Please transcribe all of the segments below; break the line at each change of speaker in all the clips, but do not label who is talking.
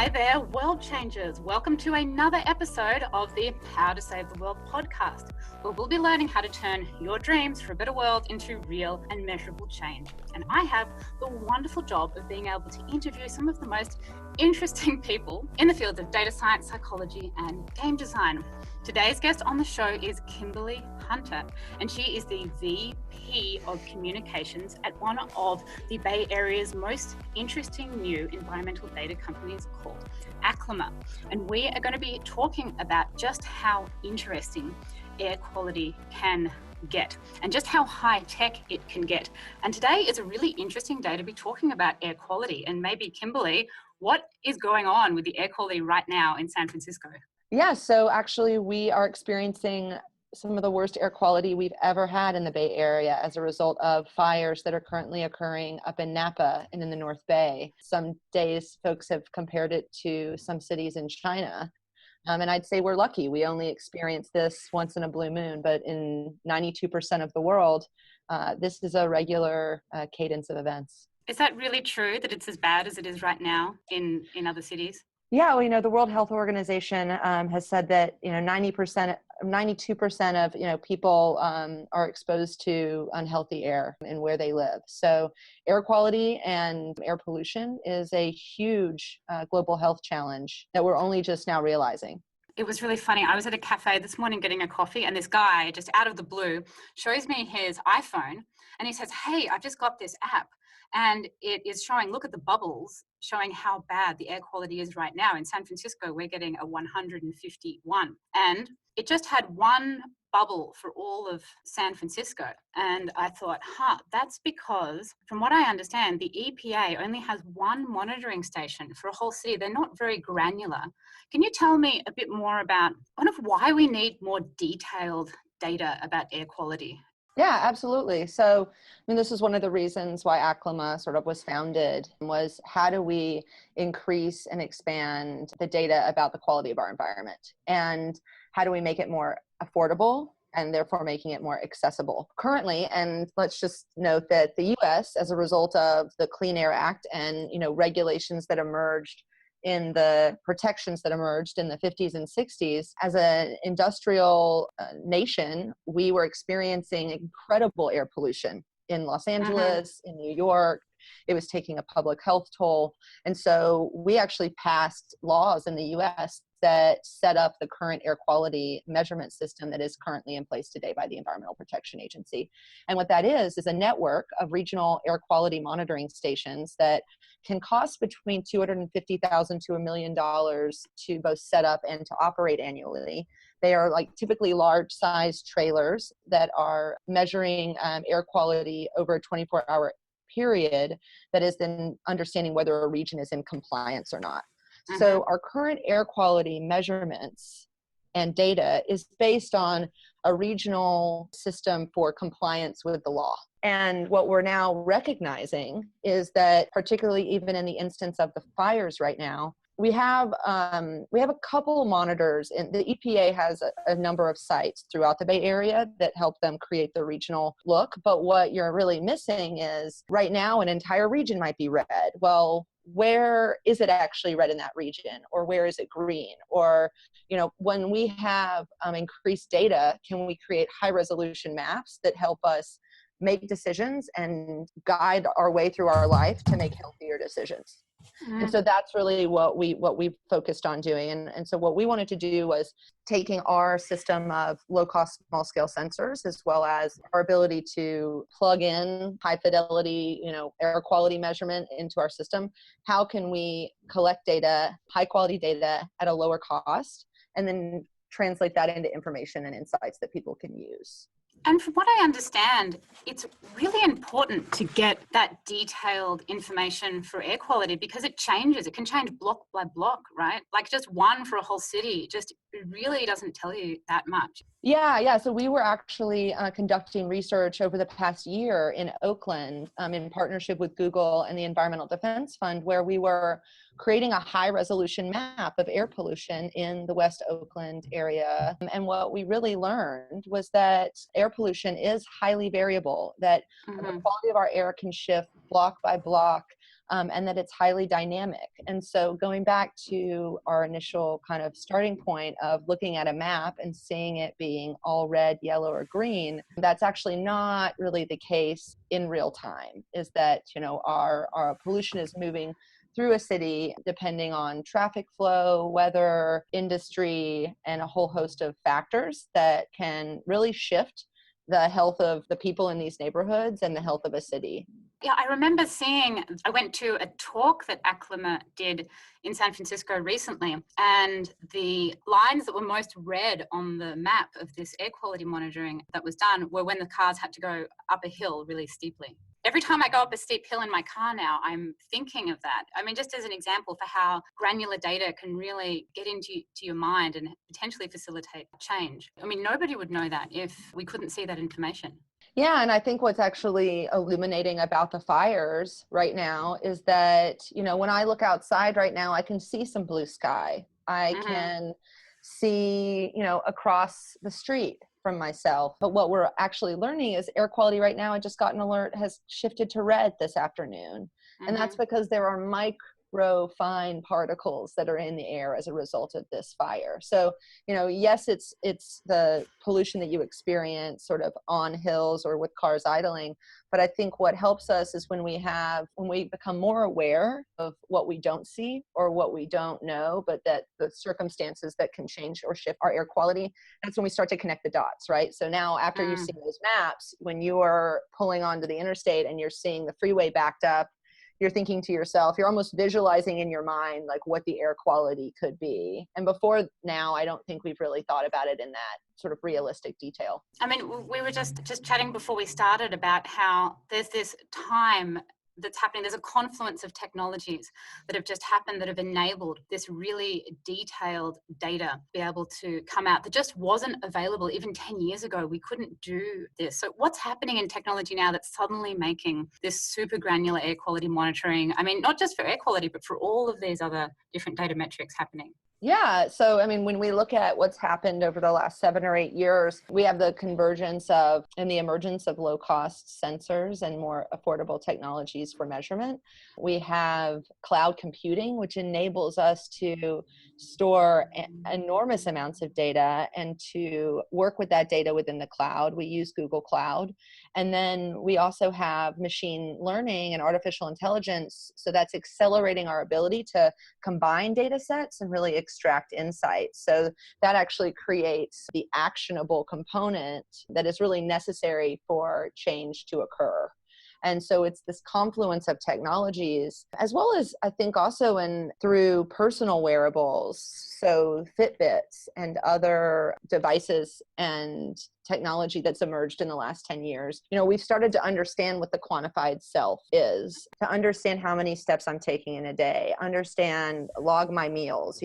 Hi there, world changers. Welcome to another episode of the How to Save the World podcast, where we'll be learning how to turn your dreams for a better world into real and measurable change. And I have the wonderful job of being able to interview some of the most interesting people in the fields of data science, psychology, and game design. Today's guest on the show is Kimberly Hunter, and she is the VP of Communications at one of the Bay Area's most interesting new environmental data companies called Aclima. And we are going to be talking about just how interesting air quality can get and just how high tech it can get. And today is a really interesting day to be talking about air quality. And maybe, Kimberly, what is going on with the air quality right now in San Francisco?
Yeah, so actually we are experiencing some of the worst air quality we've ever had in the Bay Area as a result of fires that are currently occurring up in Napa and in the North Bay. Some days folks have compared it to some cities in China. And I'd say we're lucky. We only experience this once in a blue moon, but in 92% of the world, this is a regular cadence of events.
Is that really true that it's as bad as it is right now in other cities?
Yeah, well, the World Health Organization has said that 92% of people are exposed to unhealthy air in where they live. So air quality and air pollution is a huge global health challenge that we're only just now realizing.
It was really funny. I was at a cafe this morning getting a coffee, and this guy, just out of the blue, shows me his iPhone and he says, "Hey, I've just got this app." And it is showing, look at the bubbles, showing how bad the air quality is right now. In San Francisco, we're getting a 151. And it just had one bubble for all of San Francisco. And I thought, that's because, from what I understand, the EPA only has one monitoring station for a whole city. They're not very granular. Can you tell me a bit more about why we need more detailed data about air quality?
Yeah, absolutely. So, this is one of the reasons why Aclima sort of was founded, was how do we increase and expand the data about the quality of our environment? And how do we make it more affordable and therefore making it more accessible? Currently, and let's just note that the US, as a result of the Clean Air Act and, regulations that emerged in the protections that emerged in the 50s and 60s, as an industrial nation, we were experiencing incredible air pollution in Los Angeles, in New York. It was taking a public health toll. And so we actually passed laws in the US that set up the current air quality measurement system that is currently in place today by the Environmental Protection Agency. And what that is a network of regional air quality monitoring stations that can cost between $250,000 to $1 million to both set up and to operate annually. They are typically large size trailers that are measuring air quality over a 24-hour period that is then understanding whether a region is in compliance or not. So our current air quality measurements and data is based on a regional system for compliance with the law. And what we're now recognizing is that, particularly even in the instance of the fires right now, we have a couple monitors, and the EPA has a number of sites throughout the Bay Area that help them create the regional look. But what you're really missing is, right now, an entire region might be red. Well, where is it actually red in that region, or where is it green? Or, when we have increased data, can we create high resolution maps that help us make decisions and guide our way through our life to make healthier decisions? And so that's really what we focused on doing. And so what we wanted to do was taking our system of low-cost, small-scale sensors, as well as our ability to plug in high-fidelity, air quality measurement into our system. How can we collect data, high-quality data at a lower cost, and then translate that into information and insights that people can use?
And from what I understand, it's really important to get that detailed information for air quality because it changes. It can change block by block, right? Just one for a whole city, it really doesn't tell you that much.
Yeah. So we were actually conducting research over the past year in Oakland in partnership with Google and the Environmental Defense Fund, where we were creating a high resolution map of air pollution in the West Oakland area. And what we really learned was that air pollution is highly variable, that the quality of our air can shift block by block and that it's highly dynamic. And so going back to our initial kind of starting point of looking at a map and seeing it being all red, yellow, or green, that's actually not really the case in real time, is that, our pollution is moving through a city depending on traffic flow, weather, industry, and a whole host of factors that can really shift the health of the people in these neighborhoods and the health of a city.
Yeah, I remember I went to a talk that Aclima did in San Francisco recently, and the lines that were most red on the map of this air quality monitoring that was done were when the cars had to go up a hill really steeply. Every time I go up a steep hill in my car now, I'm thinking of that. I mean, just as an example for how granular data can really get into your mind and potentially facilitate change. I mean, nobody would know that if we couldn't see that information.
Yeah, and I think what's actually illuminating about the fires right now is that, when I look outside right now, I can see some blue sky. I can see, across the street from myself. But what we're actually learning is air quality right now, I just got an alert, has shifted to red this afternoon. And that's because there are micro fine particles that are in the air as a result of this fire. So, yes, it's the pollution that you experience sort of on hills or with cars idling. But I think what helps us is when we become more aware of what we don't see or what we don't know, but that the circumstances that can change or shift our air quality, that's when we start to connect the dots, right? So now after you see those maps, when you are pulling onto the interstate and you're seeing the freeway backed up, you're thinking to yourself, you're almost visualizing in your mind like what the air quality could be. And before now, I don't think we've really thought about it in that sort of realistic detail.
I mean, we were just chatting before we started about how there's this time that's happening. There's a confluence of technologies that have just happened that have enabled this really detailed data be able to come out that just wasn't available even 10 years ago. We couldn't do this. So what's happening in technology now that's suddenly making this super granular air quality monitoring? I mean, not just for air quality, but for all of these other different data metrics happening.
Yeah. So, I mean, when we look at what's happened over the last 7 or 8 years, we have the convergence of and the emergence of low-cost sensors and more affordable technologies for measurement. We have cloud computing, which enables us to store enormous amounts of data and to work with that data within the cloud. We use Google Cloud. And then we also have machine learning and artificial intelligence. So that's accelerating our ability to combine data sets and really extract insights. So that actually creates the actionable component that is really necessary for change to occur. And so it's this confluence of technologies, as well as I think also through personal wearables, so Fitbits and other devices and technology that's emerged in the last 10 years. We've started to understand what the quantified self is, to understand how many steps I'm taking in a day, log my meals.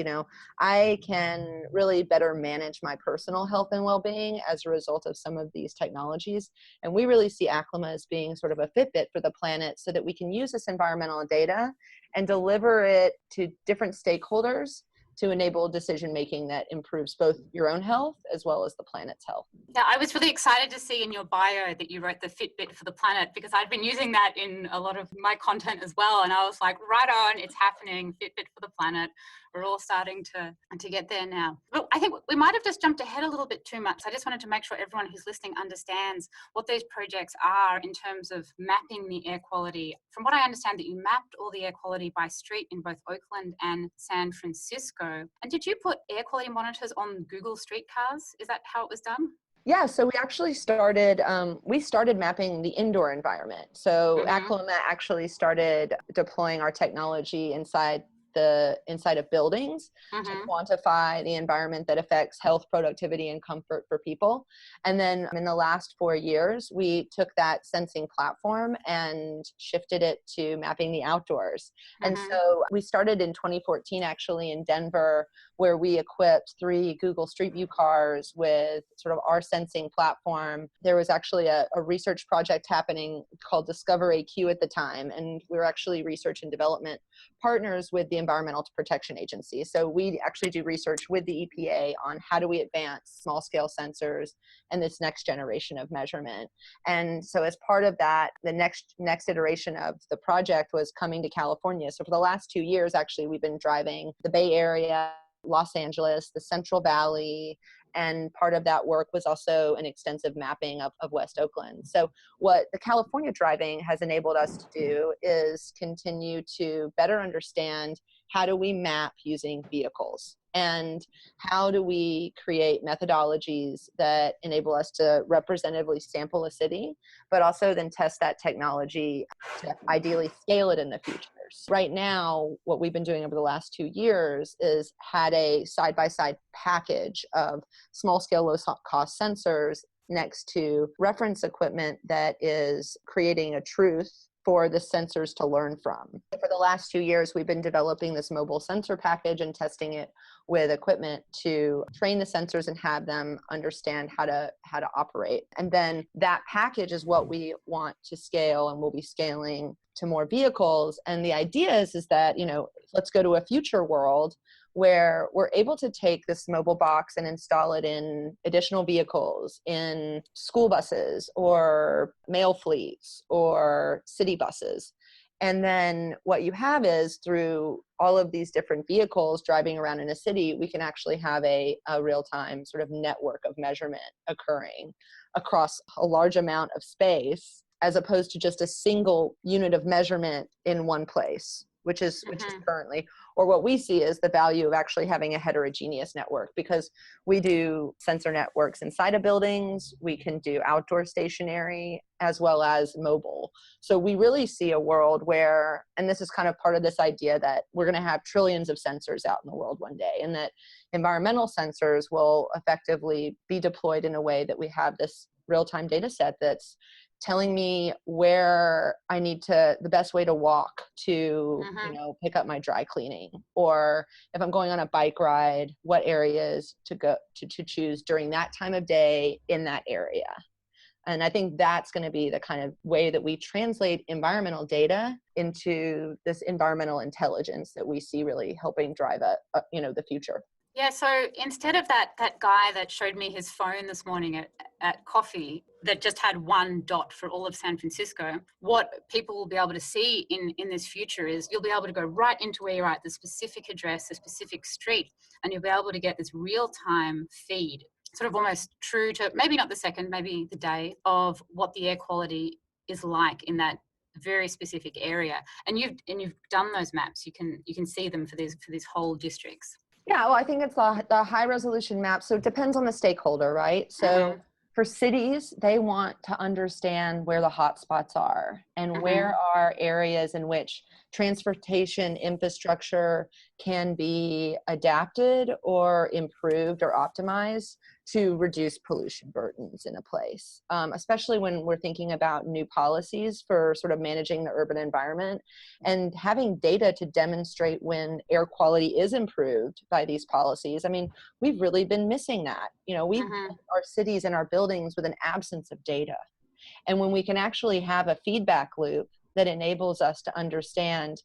I can really better manage my personal health and well-being as a result of some of these technologies. And we really see Aclima as being sort of a Fitbit for the planet so that we can use this environmental data and deliver it to different stakeholders to enable decision-making that improves both your own health as well as the planet's health.
Yeah, I was really excited to see in your bio that you wrote the Fitbit for the planet, because I've been using that in a lot of my content as well. And I was like, right on, it's happening, Fitbit for the planet. We're all starting to get there now. But I think we might have just jumped ahead a little bit too much. I just wanted to make sure everyone who's listening understands what these projects are in terms of mapping the air quality. From what I understand, that you mapped all the air quality by street in both Oakland and San Francisco. And did you put air quality monitors on Google streetcars? Is that how it was done?
Yeah, so we actually started mapping the indoor environment. So Aclima actually started deploying our technology inside of buildings to quantify the environment that affects health, productivity, and comfort for people. And then in the last 4 years, we took that sensing platform and shifted it to mapping the outdoors. And so we started in 2014, actually in Denver, where we equipped 3 Google Street View cars with sort of our sensing platform. There was actually a research project happening called Discover AQ at the time, and we were actually research and development partners with the Environmental Protection Agency. So we actually do research with the EPA on how do we advance small scale sensors and this next generation of measurement. And so as part of that, the next iteration of the project was coming to California. So for the last 2 years, actually, we've been driving the Bay Area, Los Angeles, the Central Valley, and part of that work was also an extensive mapping of West Oakland. So what the California driving has enabled us to do is continue to better understand how do we map using vehicles, and how do we create methodologies that enable us to representatively sample a city, but also then test that technology to ideally scale it in the future. Right now, what we've been doing over the last 2 years is had a side-by-side package of small-scale, low-cost sensors next to reference equipment that is creating a truth for the sensors to learn from. For the last 2 years, we've been developing this mobile sensor package and testing it with equipment to train the sensors and have them understand how to operate. And then that package is what we want to scale, and we'll be scaling to more vehicles. And the idea is that, let's go to a future world where we're able to take this mobile box and install it in additional vehicles, in school buses or mail fleets or city buses. And then what you have is, through all of these different vehicles driving around in a city, we can actually have a real-time sort of network of measurement occurring across a large amount of space, as opposed to just a single unit of measurement in one place, which is currently, or what we see is the value of actually having a heterogeneous network, because we do sensor networks inside of buildings, we can do outdoor stationary as well as mobile. So we really see a world where, and this is kind of part of this idea that we're going to have trillions of sensors out in the world one day, and that environmental sensors will effectively be deployed in a way that we have this real-time data set that's telling me where I need the best way to walk to, pick up my dry cleaning, or if I'm going on a bike ride, what areas to go to choose during that time of day in that area. And I think that's going to be the kind of way that we translate environmental data into this environmental intelligence that we see really helping drive the future.
Yeah, so instead of that guy that showed me his phone this morning at coffee that just had one dot for all of San Francisco, what people will be able to see in this future is you'll be able to go right into where you're at, the specific address, the specific street, and you'll be able to get this real-time feed, sort of almost true to, maybe not the second, maybe the day, of what the air quality is like in that very specific area. And you've done those maps. You can see them for these whole districts.
Yeah, well, I think it's the high resolution map. So it depends on the stakeholder, right? So for cities, they want to understand where the hotspots are and where are areas in which transportation infrastructure can be adapted or improved or optimized to reduce pollution burdens in a place, especially when we're thinking about new policies for sort of managing the urban environment, and having data to demonstrate when air quality is improved by these policies. I mean, we've really been missing that. We've built our cities and our buildings with an absence of data. And when we can actually have a feedback loop that enables us to understand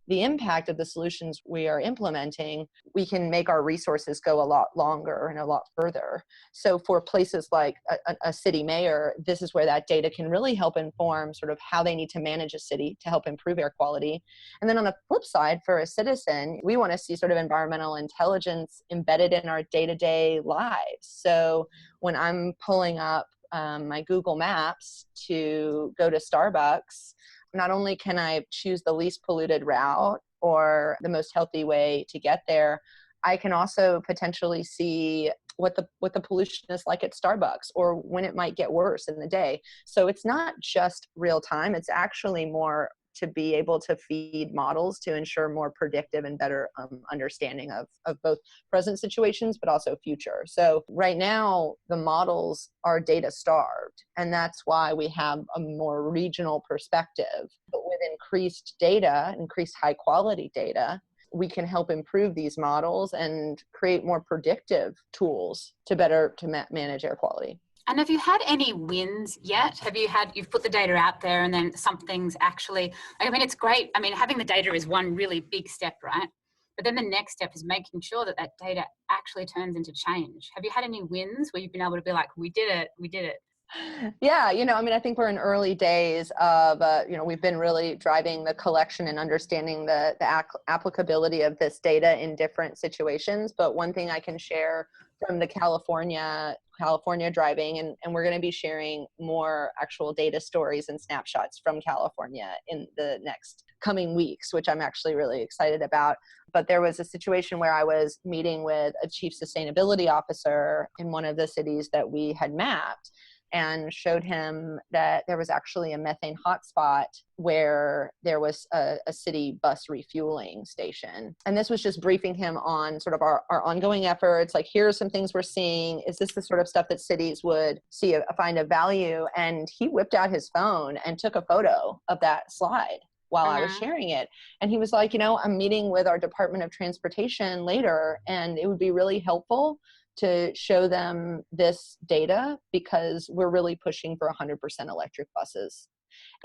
the impact of the solutions we are implementing, we can make our resources go a lot longer and a lot further. So for places like a city mayor, this is where that data can really help inform sort of how they need to manage a city to help improve air quality. And then on the flip side, for a citizen, we want to see sort of environmental intelligence embedded in our day-to-day lives. So when I'm pulling up my Google Maps to go to Starbucks, not only can I choose the least polluted route or the most healthy way to get there, I can also potentially see what the pollution is like at Starbucks, or when it might get worse in the day. So it's not just real time, it's actually more to be able to feed models to ensure more predictive and better understanding of both present situations, but also future. So right now, the models are data starved, and that's why we have a more regional perspective. But with increased data, increased high quality data, we can help improve these models and create more predictive tools to manage air quality.
And have you had any wins yet? You've put the data out there and then something's actually, I mean, it's great. I mean, having the data is one really big step, right? But then the next step is making sure that that data actually turns into change. Have you had any wins where you've been able to be like, we did it, we did it?
Yeah, I mean, I think we're in early days of, we've been really driving the collection and understanding the applicability of this data in different situations. But one thing I can share from the California driving, and we're going to be sharing more actual data stories and snapshots from California in the next coming weeks, which I'm actually really excited about. But there was a situation where I was meeting with a chief sustainability officer in one of the cities that we had mapped, and showed him that there was actually a methane hotspot where there was a city bus refueling station. And this was just briefing him on sort of our ongoing efforts. Like, here are some things we're seeing. Is this the sort of stuff that cities would find a value? And he whipped out his phone and took a photo of that slide while I was sharing it. And he was like, I'm meeting with our Department of Transportation later, and it would be really helpful to show them this data because we're really pushing for 100% electric buses.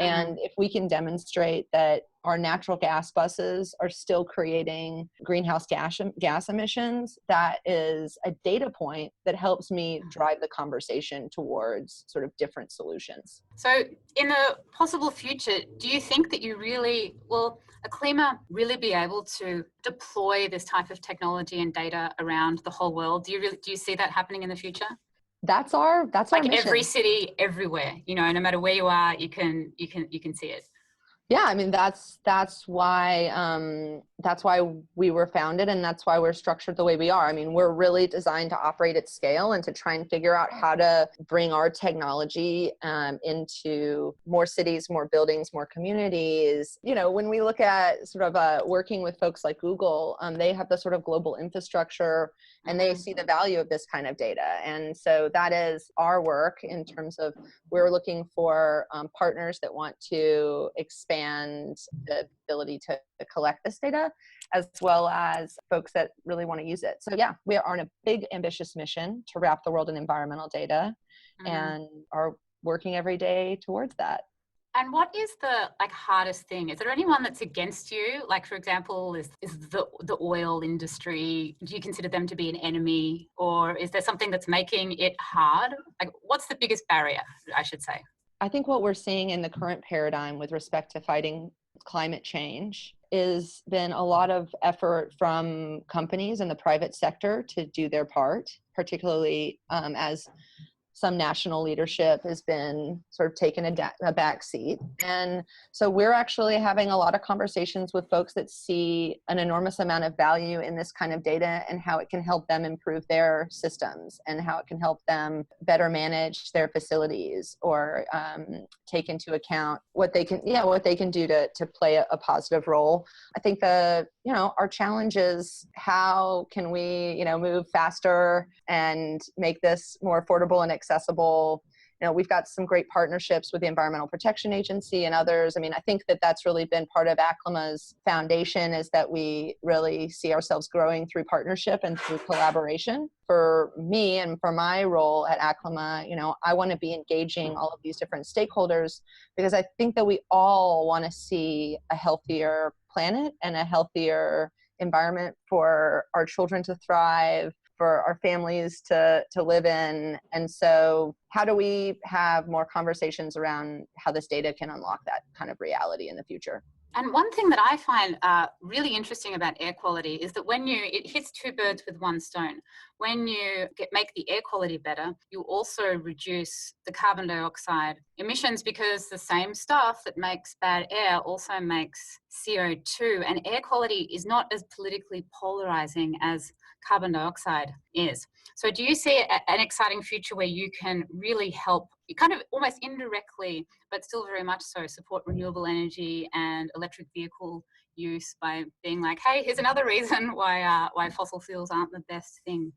And if we can demonstrate that our natural gas buses are still creating greenhouse gas emissions, that is a data point that helps me drive the conversation towards sort of different solutions.
So in a possible future, do you think that will Aclima really be able to deploy this type of technology and data around the whole world? Do you see that happening in the future?
That's our mission.
Every city, everywhere, no matter where you are, you can see it.
Yeah, I mean, that's why we were founded, and that's why we're structured the way we are. I mean, we're really designed to operate at scale and to try and figure out how to bring our technology into more cities, more buildings, more communities. When we look at sort of working with folks like Google, they have the sort of global infrastructure, and they see the value of this kind of data. And so that is our work in terms of we're looking for partners that want to expand the ability to collect this data, as well as folks that really want to use it. So yeah, we are on a big, ambitious mission to wrap the world in environmental data, and are working every day towards that.
And what is the hardest thing? Is there anyone that's against you? Like, for example, is the oil industry, do you consider them to be an enemy, or is there something that's making it hard? Like, what's the biggest barrier, I should say?
I think what we're seeing in the current paradigm with respect to fighting climate change is been a lot of effort from companies in the private sector to do their part, particularly as some national leadership has been sort of taken a back seat. And so we're actually having a lot of conversations with folks that see an enormous amount of value in this kind of data and how it can help them improve their systems and how it can help them better manage their facilities, or take into account what they can do to play a positive role. I think our challenge is how can we, move faster and make this more affordable and accessible. We've got some great partnerships with the Environmental Protection Agency and others. I mean, I think that that's really been part of Aclima's foundation, is that we really see ourselves growing through partnership and through collaboration. For me and for my role at Aclima, I want to be engaging all of these different stakeholders, because I think that we all want to see a healthier planet and a healthier environment for our children to thrive, for our families to live in. And so how do we have more conversations around how this data can unlock that kind of reality in the future?
And one thing that I find really interesting about air quality is that it hits two birds with one stone. When you make the air quality better, you also reduce the carbon dioxide emissions, because the same stuff that makes bad air also makes CO2. And air quality is not as politically polarizing as carbon dioxide is. So do you see an exciting future where you can really help, kind of almost indirectly, but still very much so, support renewable energy and electric vehicle use by being like, hey, here's another reason why fossil fuels aren't the best thing?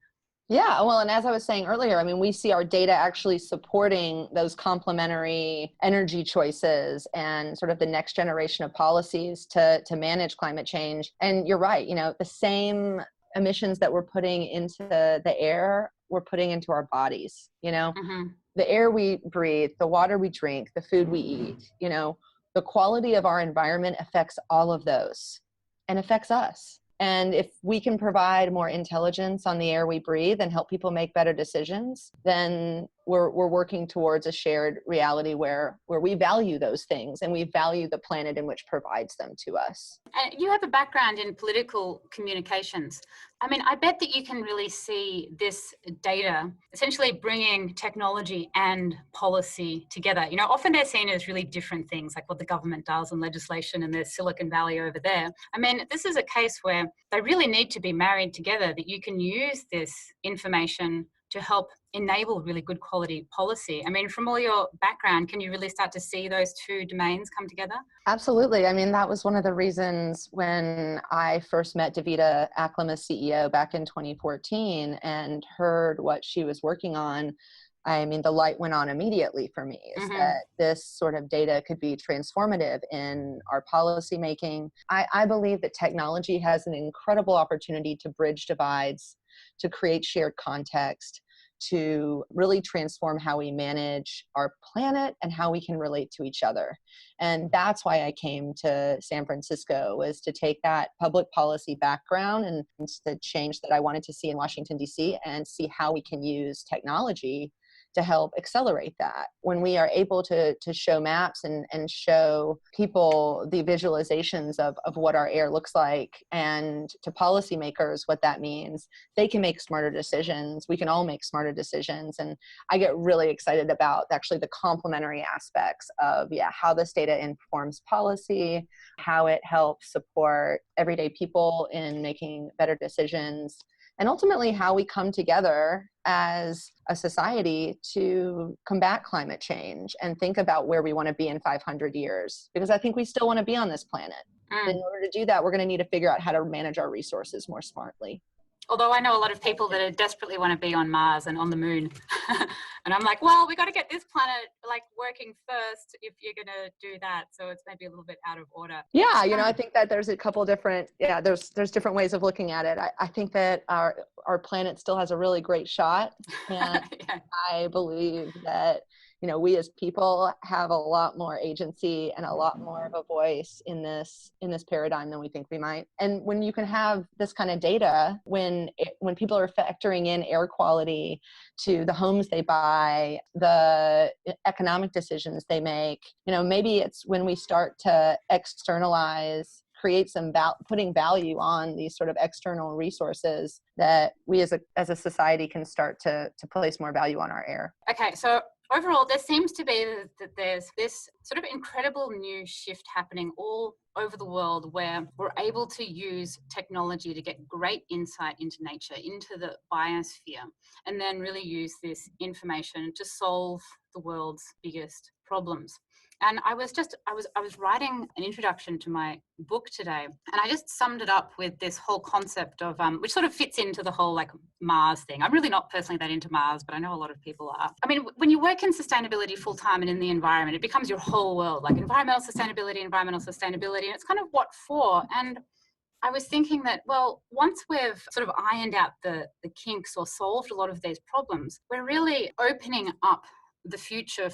Yeah, well, and as I was saying earlier, I mean, we see our data actually supporting those complementary energy choices and sort of the next generation of policies to manage climate change. And you're right, the same emissions that we're putting into the air, we're putting into our bodies. The air we breathe, the water we drink, the food we eat, the quality of our environment affects all of those and affects us. And if we can provide more intelligence on the air we breathe and help people make better decisions, then we're working towards a shared reality where we value those things and we value the planet in which provides them to us.
And you have a background in political communications. I mean, I bet that you can really see this data essentially bringing technology and policy together. You know, often they're seen as really different things, like what the government does and legislation, and there's Silicon Valley over there. I mean, this is a case where they really need to be married together, that you can use this information to help enable really good quality policy. I mean, from all your background, can you really start to see those two domains come together?
Absolutely. I mean, that was one of the reasons when I first met Davida, Aclima's CEO, back in 2014 and heard what she was working on. I mean, the light went on immediately for me, is that this sort of data could be transformative in our policy making. I believe that technology has an incredible opportunity to bridge divides, to create shared context, to really transform how we manage our planet and how we can relate to each other. And that's why I came to San Francisco, was to take that public policy background and the change that I wanted to see in Washington, D.C., and see how we can use technology to help accelerate that. When we are able to show maps and show people the visualizations of what our air looks like, and to policymakers what that means, they can make smarter decisions. We can all make smarter decisions. And I get really excited about actually the complementary aspects of how this data informs policy, how it helps support everyday people in making better decisions, and ultimately how we come together as a society to combat climate change and think about where we want to be in 500 years. Because I think we still want to be on this planet. In order to do that, we're going to need to figure out how to manage our resources more smartly.
Although I know a lot of people that desperately want to be on Mars and on the moon. And I'm like, well, we got to get this planet like working first if you're going to do that. So it's maybe a little bit out of order.
Yeah, you know, I think that there's a couple different, there's different ways of looking at it. I think that our planet still has a really great shot. And I believe that, you know, we as people have a lot more agency and a lot more of a voice in this paradigm than we think we might. And when you can have this kind of data, when people are factoring in air quality to the homes they buy, the economic decisions they make, you know, maybe it's when we start to externalize, create some putting value on these sort of external resources, that we as a society can start to place more value on our air.
Okay, so overall, there seems to be that there's this sort of incredible new shift happening all over the world, where we're able to use technology to get great insight into nature, into the biosphere, and then really use this information to solve the world's biggest problems. And I was writing an introduction to my book today, and I just summed it up with this whole concept of, which sort of fits into the whole like Mars thing. I'm really not personally that into Mars, but I know a lot of people are. I mean, when you work in sustainability full time and in the environment, it becomes your whole world, like environmental sustainability, and it's kind of what for. And I was thinking that, well, once we've sort of ironed out the kinks or solved a lot of these problems, we're really opening up the future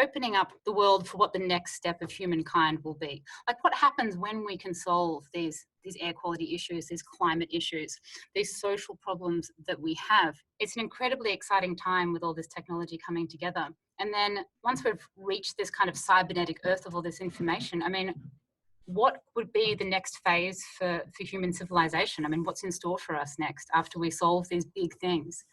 opening up the world for what the next step of humankind will be. Like, what happens when we can solve these air quality issues, these climate issues, these social problems that we have. It's an incredibly exciting time with all this technology coming together. And then once we've reached this kind of cybernetic earth of all this information, I mean, what would be the next phase for human civilization? I mean, what's in store for us next after we solve these big things?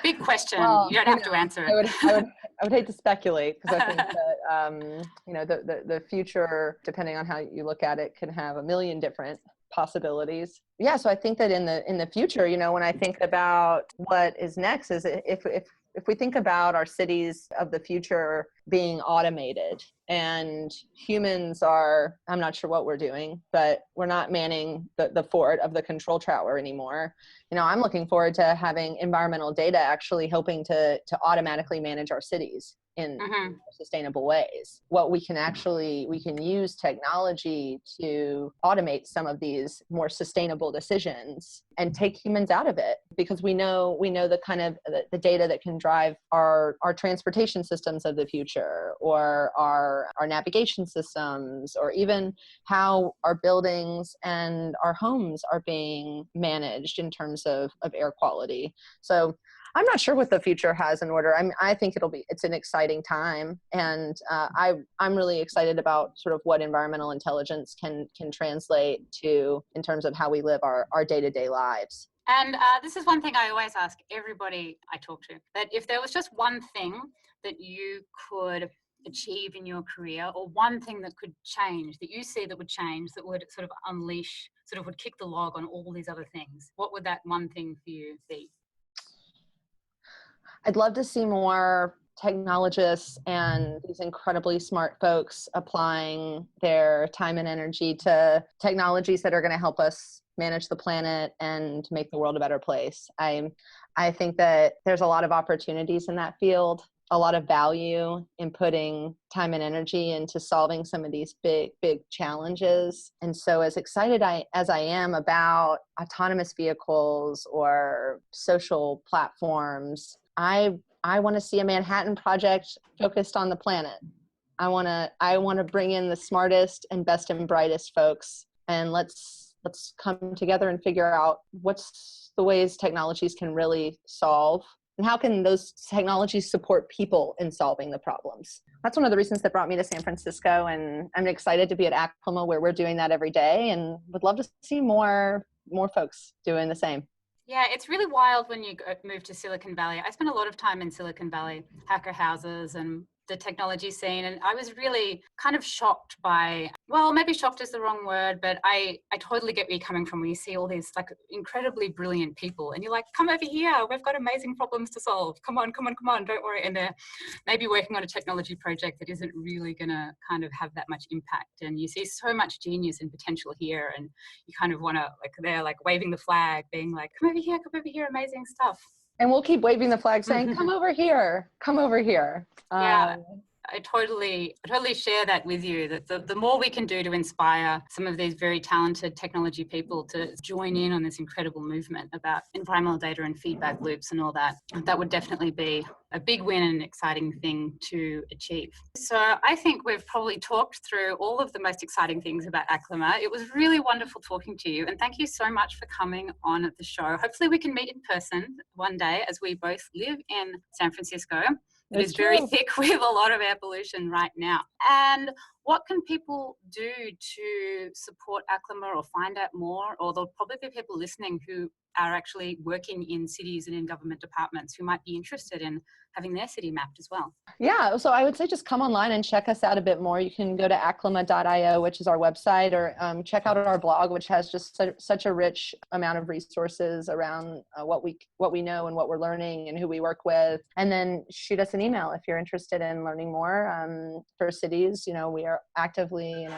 Big question. Well, you don't have to answer it.
I would hate to speculate, because I think that you know, the future, depending on how you look at it, can have a million different possibilities. Yeah, so I think that in the future, you know, when I think about what is next, is if we think about our cities of the future being automated, and humans are, I'm not sure what we're doing, but we're not manning the fort of the control tower anymore. You know, I'm looking forward to having environmental data actually helping to automatically manage our cities. in sustainable ways. What we can use technology to automate some of these more sustainable decisions and take humans out of it, because we know the kind of the data that can drive our transportation systems of the future, or our navigation systems, or even how our buildings and our homes are being managed in terms of air quality. So I'm not sure what the future has in order. I think it's an exciting time. And I'm really excited about sort of what environmental intelligence can translate to in terms of how we live our day-to-day lives.
And this is one thing I always ask everybody I talk to, that if there was just one thing that you could achieve in your career, or one thing that could change, that you see that would change, that would sort of unleash, sort of would kick the log on all these other things, what would that one thing for you be?
I'd love to see more technologists and these incredibly smart folks applying their time and energy to technologies that are going to help us manage the planet and make the world a better place. I think that there's a lot of opportunities in that field, a lot of value in putting time and energy into solving some of these big challenges. And so as excited as I am about autonomous vehicles or social platforms, I want to see a Manhattan Project focused on the planet. I want to bring in the smartest and best and brightest folks, and let's come together and figure out what's the ways technologies can really solve, and how can those technologies support people in solving the problems. That's one of the reasons that brought me to San Francisco, and I'm excited to be at Aclima, where we're doing that every day, and would love to see more folks doing the same.
Yeah, it's really wild when you move to Silicon Valley. I spent a lot of time in Silicon Valley, hacker houses and the technology scene, and I was really kind of shocked by, well, maybe shocked is the wrong word, but I totally get where you're coming from when you see all these like incredibly brilliant people, and you're like, come over here, we've got amazing problems to solve. Come on, don't worry. And they're maybe working on a technology project that isn't really going to kind of have that much impact. And you see so much genius and potential here, and you kind of want to, like, they're like waving the flag, being like, come over here, amazing stuff.
And we'll keep waving the flag saying, come over here.
Yeah, I totally share that with you, that the more we can do to inspire some of these very talented technology people to join in on this incredible movement about environmental data and feedback loops and all that, that would definitely be a big win and an exciting thing to achieve. So I think we've probably talked through all of the most exciting things about Aclima. It was really wonderful talking to you, and thank you so much for coming on the show. Hopefully we can meet in person one day, as we both live in San Francisco. It is very thick with a lot of air pollution right now. And what can people do to support Aclima or find out more? Or there'll probably be people listening who are actually working in cities and in government departments who might be interested in having their city mapped as well.
Yeah, so I would say just come online and check us out a bit more. You can go to aclima.io, which is our website, or check out our blog, which has just such a rich amount of resources around what we know and what we're learning and who we work with. And then shoot us an email if you're interested in learning more. For cities, we are actively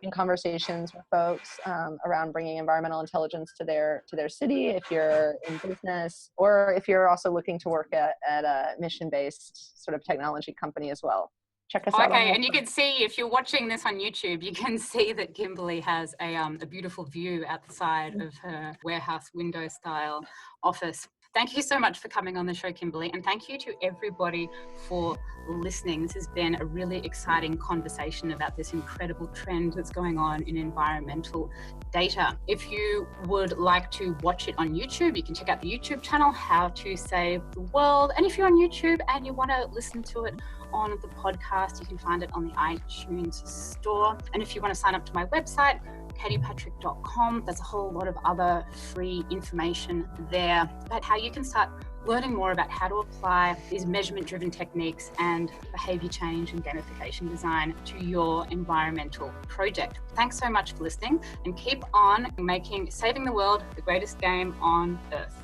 in conversations with folks around bringing environmental intelligence to their city, if you're in business, or if you're also looking to work at a mission-based sort of technology company as well. Check us out.
Okay, and you can see, if you're watching this on YouTube, you can see that Kimberly has a beautiful view outside of her warehouse window style office. Thank you so much for coming on the show, Kimberly, and thank you to everybody for listening. This has been a really exciting conversation about this incredible trend that's going on in environmental data. If you would like to watch it on YouTube, you can check out the YouTube channel, How to Save the World. And if you're on YouTube and you want to listen to it on the podcast, you can find it on the iTunes store. And if you want to sign up to my website, katiepatrick.com, there's a whole lot of other free information there about how you can start learning more about how to apply these measurement-driven techniques and behavior change and gamification design to your environmental project. Thanks so much for listening, and keep on making saving the world the greatest game on earth.